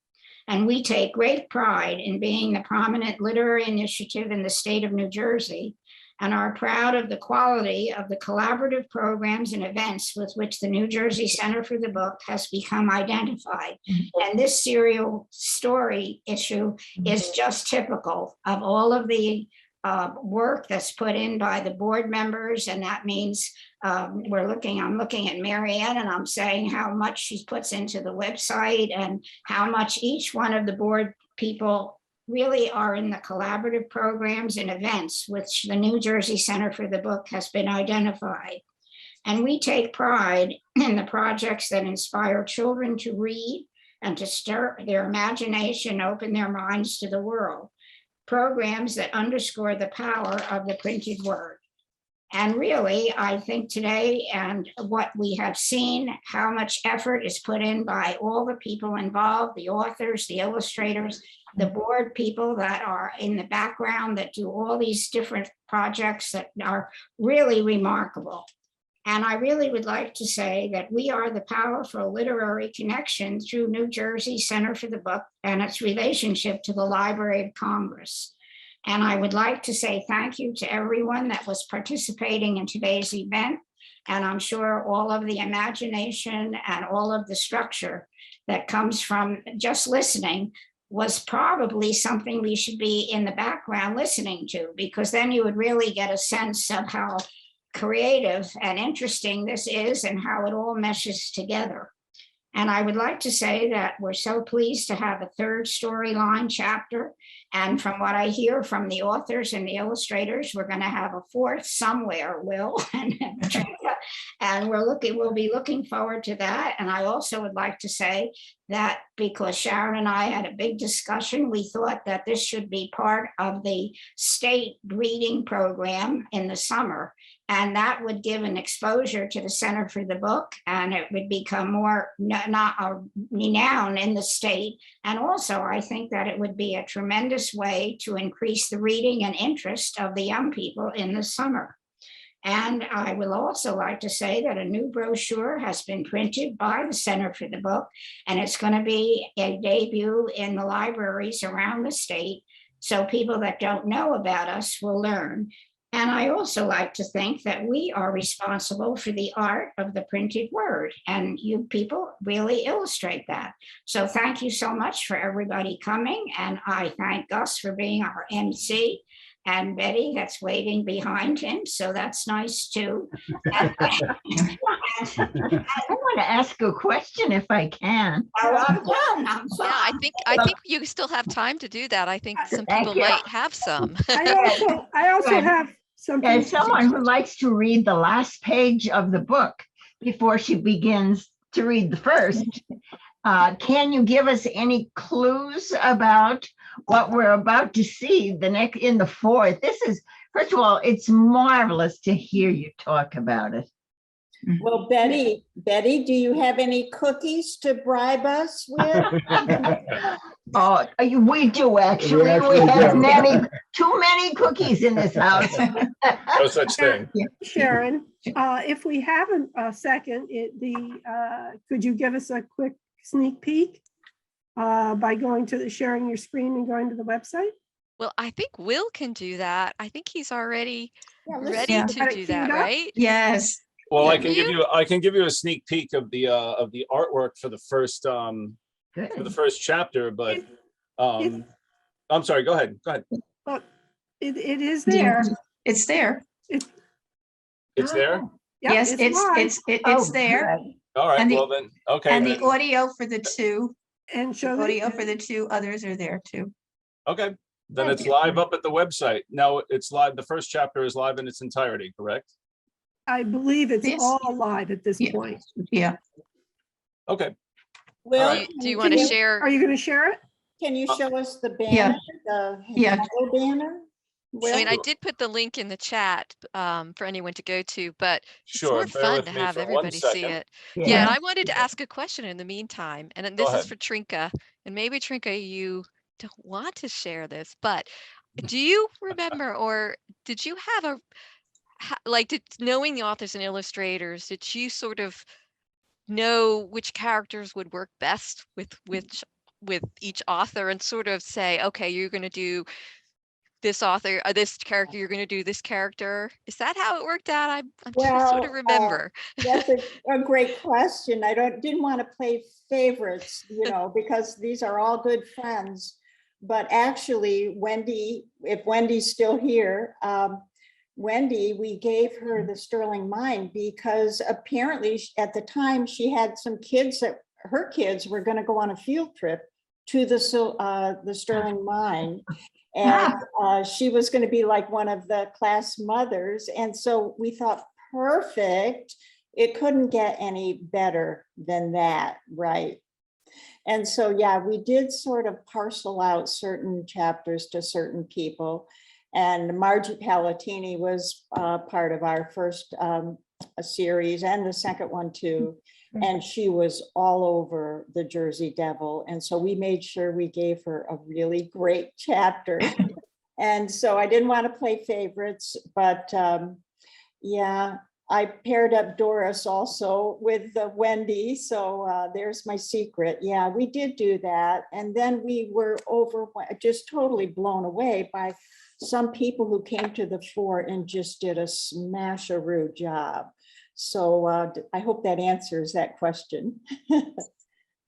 And we take great pride in being the prominent literary initiative in the state of New Jersey, and are proud of the quality of the collaborative programs and events with which the New Jersey Center for the Book has become identified. And this serial story issue is just typical of all of the work that's put in by the board members. And that means I'm looking at Mary Ann, and I'm saying how much she puts into the website and how much each one of the board people really are in the collaborative programs and events which the New Jersey Center for the Book has been identified. And we take pride in the projects that inspire children to read and to stir their imagination, open their minds to the world. Programs that underscore the power of the printed word. And really, I think today and what we have seen, how much effort is put in by all the people involved, the authors, the illustrators, the board people that are in the background that do all these different projects that are really remarkable. And I really would like to say that we are the powerful literary connection through New Jersey Center for the Book and its relationship to the Library of Congress. And I would like to say thank you to everyone that was participating in today's event. And I'm sure all of the imagination and all of the structure that comes from just listening was probably something we should be in the background listening to, because then you would really get a sense of how creative and interesting this is and how it all meshes together. And I would like to say that we're so pleased to have a third storyline chapter. And from what I hear from the authors and the illustrators, we're going to have a fourth somewhere, Will. And we'll be looking forward to that. And I also would like to say that because Sharon and I had a big discussion, we thought that this should be part of the state reading program in the summer. And that would give an exposure to the Center for the Book, and it would become more renowned in the state. And also, I think that it would be a tremendous way to increase the reading and interest of the young people in the summer. And I will also like to say that a new brochure has been printed by the Center for the Book, and it's going to be a debut in the libraries around the state. So people that don't know about us will learn. And I also like to think that we are responsible for the art of the printed word, and you people really illustrate that. So thank you so much for everybody coming. And I thank Gus for being our MC, and Betty that's waiting behind him. So that's nice too. I want to ask a question if I can. Oh, I'm done. I'm Yeah, fine. I think you still have time to do that. I think some Thank people you. might have some. I also Good. have something. As someone who likes to read the last page of the book before she begins to read the first, can you give us any clues about what we're about to see in the fourth? This is, first of all, it's marvelous to hear you talk about it. Well, Betty, do you have any cookies to bribe us with? Oh, we do actually. We have too many cookies in this house. No such thing. Sharon, if we have a second, could you give us a quick sneak peek by going to sharing your screen and going to the website? Well, I think Will can do that. I think he's already ready Yeah. to do that, right? Yes. Well, I Yeah. can give you a sneak peek of the artwork for the first chapter, but I'm sorry. Go ahead. But it is there. It's there. It's there. Yep, Yes, it's there. Good. All right. And Well then, okay. And then- the audio for the two, And show audio for the two others are there too. Okay. Then Thank it's you. live up at the website. Now it's live. The first chapter is live in its entirety, correct? I believe it's Yes. all live at this Yeah. point. Yeah. Okay. Will, right. Do you want to share? Are you going to share it? Can you show us the Yeah. banner, the Yeah. yellow banner? I mean, I Will? did put the link in the chat for anyone to go to, but it's Sure, more bear fun with to me have for 1 everybody see second. it. Yeah, Yeah. and I wanted to ask a question in the meantime, and then Go this is ahead. for Trinka, and maybe Trinka, you don't want to share this, but do you remember, or did you have a like, knowing the authors and illustrators, did you sort of know which characters would work best with each author, and sort of say, okay, you're going to do this author, this character, you're going to do this character? Is that how it worked out? I'm trying to sort of Well, remember. that's a great question. I didn't want to play favorites, because these are all good friends. But actually, Wendy, if Wendy's still here, Wendy, we gave her the Sterling Mine because apparently at the time she had some kids that her kids were going to go on a field trip to the Sterling Mine. And she was going to be like one of the class mothers. And so we thought, perfect. It couldn't get any better than that, right? And so, yeah, we did sort of parcel out certain chapters to certain people. And Margie Palatini was part of our first series and the second one too. And she was all over the Jersey Devil. And so we made sure we gave her a really great chapter. And so I didn't want to play favorites, but yeah, I paired up Doris also with Wendy. So there's my secret. Yeah, we did do that. And then we were just totally blown away by some people who came to the fore and just did a smash-a-roo job. So I hope that answers that question. And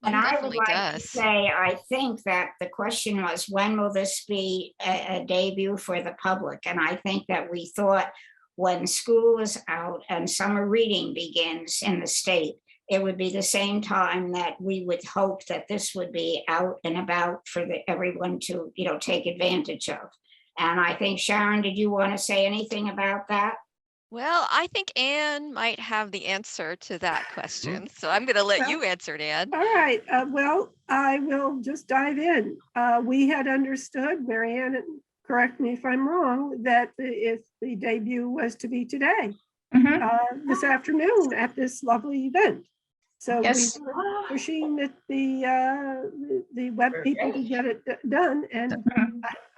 I would Definitely like to does. say, I think that the question was, when will this be a debut for the public? And I think that we thought when school is out and summer reading begins in the state, it would be the same time that we would hope that this would be out and about for everyone to, take advantage of. And I think, Sharon, did you want to say anything about that? Well, I think Anne might have the answer to that question. So I'm going to let you answer it, Anne. All right, well, I will just dive in. We had understood, Marianne, correct me if I'm wrong, that if the debut was to be today, this afternoon at this lovely event. So Yes. we were pushing the web people to get it done. And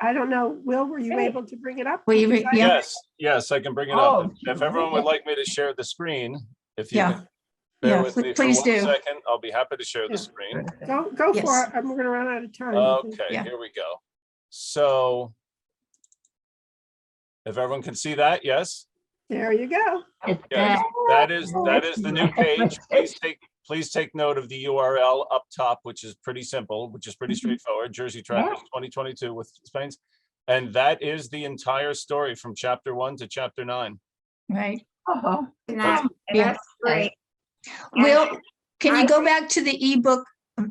I don't know, Will, were you able to bring it up? Yes, I can bring it up. If everyone would like me to share the screen, if you can bear with me for 1 second, I'll be happy to share the screen. Go for it. We're going to run out of time. Okay, here we go. So if everyone can see that, yes? There you go. Yes, that is the new page. Please take note of the URL up top, which is pretty simple, which is pretty straightforward. Jersey Trackers 2022 with Spain's. And that is the entire story from chapter 1 to chapter 9. Right. That's great. Will, can you go back to the ebook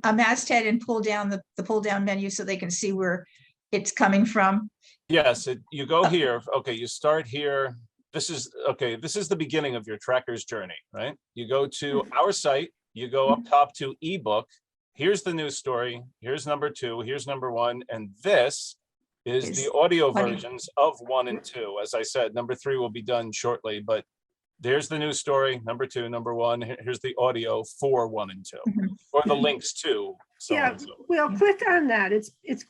masthead and pull down the pull down menu so they can see where it's coming from? Yes, you go here. Okay, you start here. This is the beginning of your tracker's journey, right? You go to our site, you go up top to ebook. Here's the news story. Here's number 2. Here's number 1. And this is the audio versions of 1 and 2. As I said, number 3 will be done shortly, but there's the news story, number 2, number 1. Here's the audio for 1 and 2, or the links to. Well, click on that. It's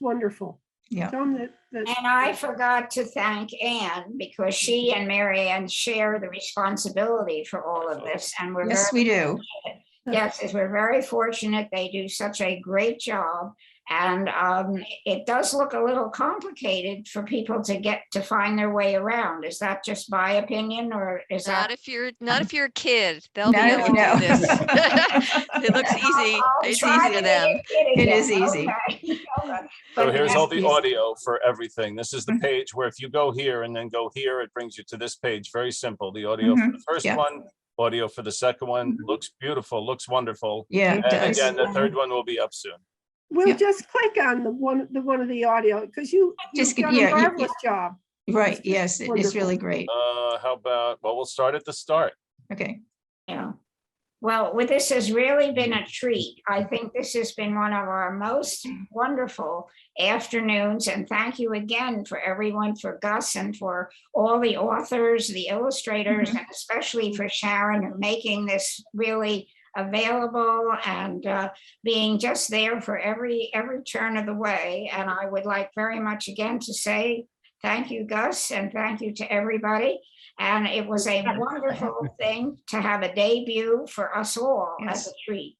wonderful. Yeah. And I forgot to thank Anne because she and Mary Ann share the responsibility for all of this. And we do. Yes, we're very fortunate. They do such a great job. And it does look a little complicated for people to find their way around. Is that just my opinion, or is that if you're a kid? They'll be able to do this. It looks easy. It's easy to them. It is easy. Okay. So here's all the audio for everything. This is the page where if you go here and then go here, it brings you to this page. Very simple. The audio for the first one, audio for the second one. Looks beautiful. Looks wonderful. Yeah. And again, the third one will be up soon. We'll just click on the one of the audio because you've done a marvelous job. Right. Yes, it's really great. How about, we'll start at the start. Okay. Yeah. Well, this has really been a treat. I think this has been one of our most wonderful afternoons. And thank you again for everyone, for Gus and for all the authors, the illustrators, and especially for Sharon, who making this really available and being just there for every turn of the way. And I would like very much again to say thank you, Gus, and thank you to everybody. And it was a wonderful thing to have a debut for us all as a treat.